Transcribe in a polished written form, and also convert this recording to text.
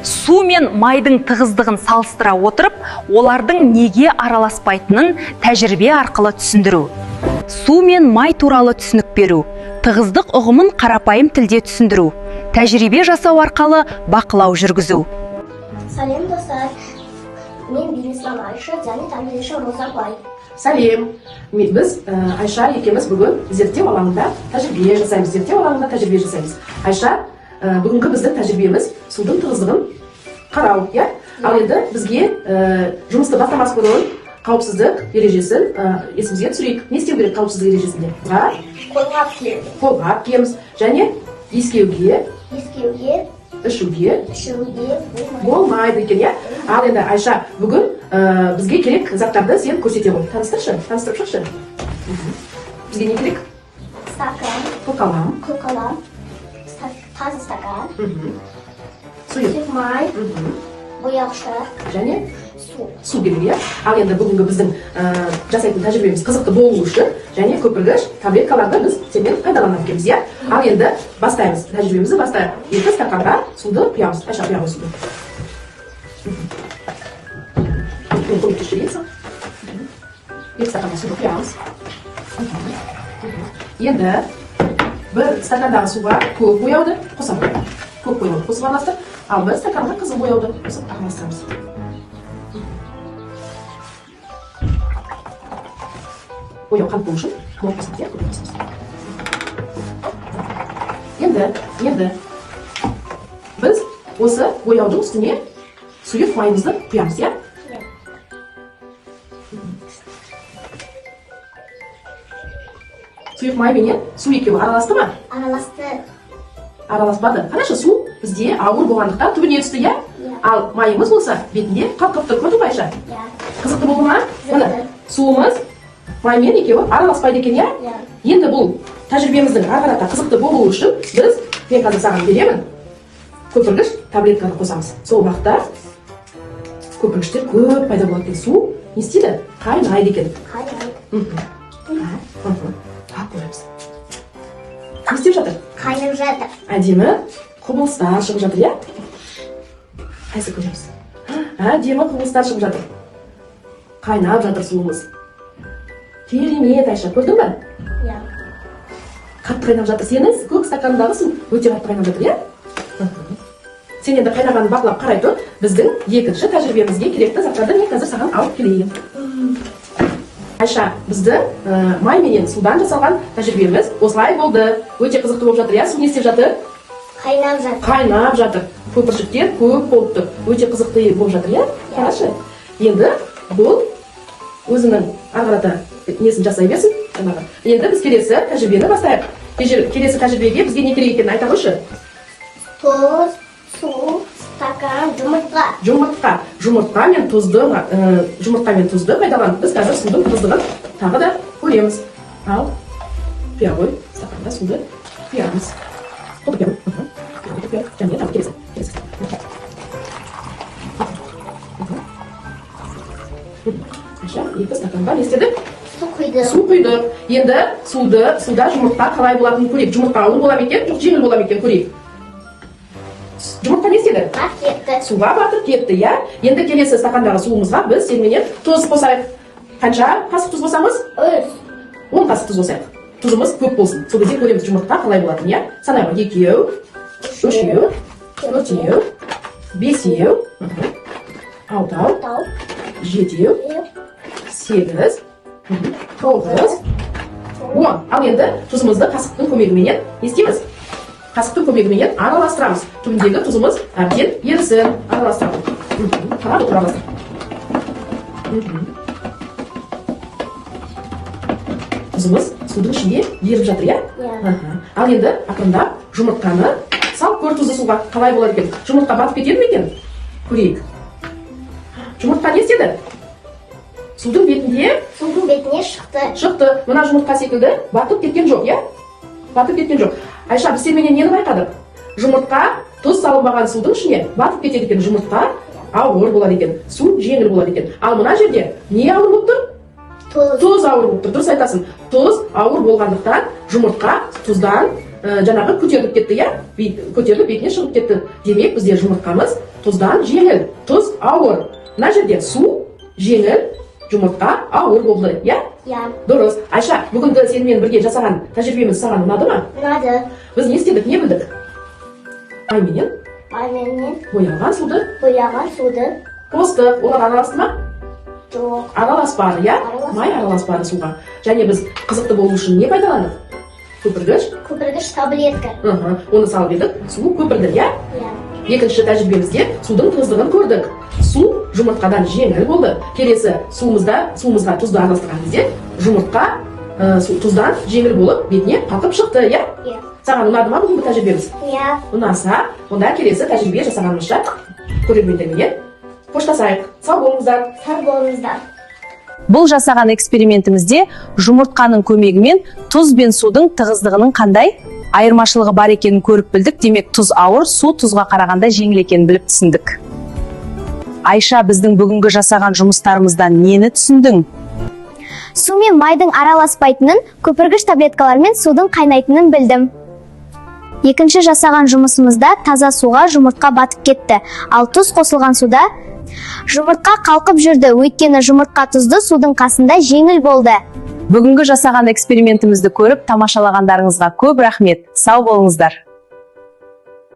Су мен майдың тығыздығын салыстыра отырып, олардың неге араласпайтынын тәжірибе арқылы түсіндіру. Су мен май туралы түсінік беру. Тығыздық ұғымын қарапайым тілде түсіндіру. Тәжірибе жасау арқылы бақылау жүргізу. Сәлем достар, мен Беймислам Айша және тәмделеші Розабай. Сәлем, біз Айша екеуміз бүгін зерттеу алаңында тәжірибе жасаймыз. Айша, бүгінгі біздің тәжірибеміз судың тығыздығын қарау, ал енді бізге жұмысты бастамас бұрын қауіпсіздік ережесін есімізге түсірейік. Не істеу керек қауіпсіздік ережесінде? Қолғап киеміз және иіскеуге, ішуге болмайды екен, Ал енді Айша, бүгін бізге керек заттарды сен көрсете ғой. Таныстырып шықшы. Бізге не керек? Стакан, қолқалам, тазы стакан, сұйық май, бояғыштар және су керек, Ал енді бүгінгі біздің жасайтын тәжірибеміз қызықты болу үшін және көпіргіш таблеткаларды біз сенен пайдаланып келеміз, Ал енді бастаймыз. Тәжірибемізді бастайық. 2 стаканға суды құямыз. Айша, құя ғой суды. Көмектесші. 2 стаканға суды құямыз. Енді бір стакандағы суға көк бояуды қосамыз. Көк бояуды қосып араластыр, ал бір стаканға қызыл бояуды қосып араластырамыз. Бояу қант болу үшін мол қосамыз, көп қосамыз. Енді біз осы бояудың үстіне сұйық майымызды құямыз, Сұйық май менен су екеуі араласты ма? Араласпады. Қарашы, су бізде ауыр болғандықтан түбіне түсті, Ал майымыз болса бетінде қалқып тұр, көрдің бе, Айша? Қызықты болды ма? Суымыз маймен екеуі араласпайды екен, Енді бұл тәжірибеміздің ары-қарата қызықты болуы үшін мен қазір саған беремін, көпіргіш таблетканы қосамыз. Сол уақытта көпіргіштер көп пайда болады екен. Су не істейді? Қайнайды екен. Так көреміз. Не істеп жатыр? Қайнап жатыр. Әдемі құбылыстар шығып жатыр, Қайсы көреміз? Әдемі құбылыстар шығып жатыр. Қайнап жатыр суымыз. Керемет, Айша, көрдің бе? Қатты қайнап жатыр. Сенің көк стакандағы су өте қатты қайнап жатыр, Сен енді қайнағанын бақылап қарай тұр. Біздің екінші тәжірибемізге керекті заттарды мен қазір саған алып келейін. Айша, біздің май менен судан жасалған тәжірибеміз осылай болды. Өте қызықты болып жатыр, Су не істеп жатыр? Қайнап жатыр. Көпіршіктер көп болып тұр. Өте қызықты болып жатыр, Қарашы. Енді бұл өзінің ары-қарата несін жасай берсін. Енді біз келесі тәжірибені бастайық. Келесі тәжірибеге бізге не керек екенін айта қойшы. Тұз, су, стакан, жұмыртқа. Жұмыртқа мен тұзды пайдаланып біз қазір судың тығыздығын тағы да көреміз. Ал құя ғой, стаканда суды құямыз. Және тағы келесі. Айша, 2 стаканға не істедік? Су құйдық. Енді суда жұмыртқа қалай болатынын көрейік. Жұмыртқа ауыр бола ма екен, жоқ жеңіл бола ма екен көрейік. Жұмыртқа не істеді? Суға батып кетті, Енді келесі стакандағы суымызға біз сеніменен тұз қосайық. Қанша қасық тұз қосамыз? 10 қасық тұз қосайық. Тұзымыз көп болсын. Сол кезде көреміз жұмыртқа қалай болатынын, Санайға 2, 3, 4, 5, 6, 7, 8, 9, 10. Ал енді тұзымызды қасықтың көмегіменен не істейміз? Қасықтың көмегіменен араластырамыз. Түбіндегі тұзымыз әбден ерісін. Араластырамыз. Қарап отыр, араластыр. Тұзымыз судың ішінде еріп жатыр, Ал енді ақырындап жұмыртқаны салып көр тұзды суға. Қалай болады екен? Жұмыртқа батып кетеді ме екен? Көрейік. Жұмыртқа не істеді? Судың бетіне шықты. Мына жұмыртқа секілді батып кеткен жоқ, Батып кеткен жоқ. Айша, біз сеніменен нені байқадық? Жұмыртқа тұз салынбаған судың ішіне батып кетеді екен. Жұмыртқа ауыр болады екен. Су жеңіл болады екен. Ал мына жерде не ауыр болып тұр? Тұз ауыр болып тұр. Дұрыс айтасың. Тұз ауыр болғандықтан жұмыртқа тұздан жаңағы көтеріліп кетті, көтеріліп бетіне шығып кетті. Демек бізде жұмыртқамыз Тұздан жеңіл. Тұз ауыр. Мына жерде су жеңіл, жұмыртқа ауыр болды, иә? Иә. Дұрыс. Айша, бүгінгі сенімен бірге жасаған тәжірибеміз саған ұнады ма? Ұнады. Біз не істедік, не білдік? Майменен Майменен боялған суды бояған суды қостық. Олар араласты ма? жоқ. Араласпады, иә? Араласпады. Май араласпады суға. Және біз қызықты болу үшін не пайдаландық? Көпіргіш. Көпіргіш таблетка. Оны салып едік, су көпірді, иә? Иә. Екінші тәжірибемізде судың тұздығын көрдік. Су жұмыртқадан жеңіл болды. Келесі суымызға тұзды араластырған кезде жұмыртқа тұздан жеңіл болып бетіне қалқып шықты, иә? Иә. Саған ұнады ма бүгінгі тәжірибеміз? Иә. Ұнаса, онда келесі тәжірибе жасағанымызша көрермендермен қоштасайық. Сау болыңыздар. Сау болыңыздар. Бұл жасаған экспериментімізде жұмыртқаның көмегімен тұз бен судың тығыздығының қандай айырмашылығы бар екенін көріп білдік. Демек, тұз ауыр, су тұзға қарағанда жеңіл екенін біліп түсіндік. Айша, біздің бүгінгі жасаған жұмыстарымыздан нені түсіндің? Су мен майдың араласпайтынын, көпіргіш таблеткалар мен судың қайнайтынын білдім. Екінші жасаған жұмысымызда таза суға жұмыртқа батып кетті, ал тұз қосылған суда жұмыртқа қалқып жүрді, өйткені жұмыртқа тұзды судың қасында жеңіл болды. Бүгінгі жасаған экспериментімізді көріп тамашалағандарыңызға көп рахмет. Сау болыңыздар.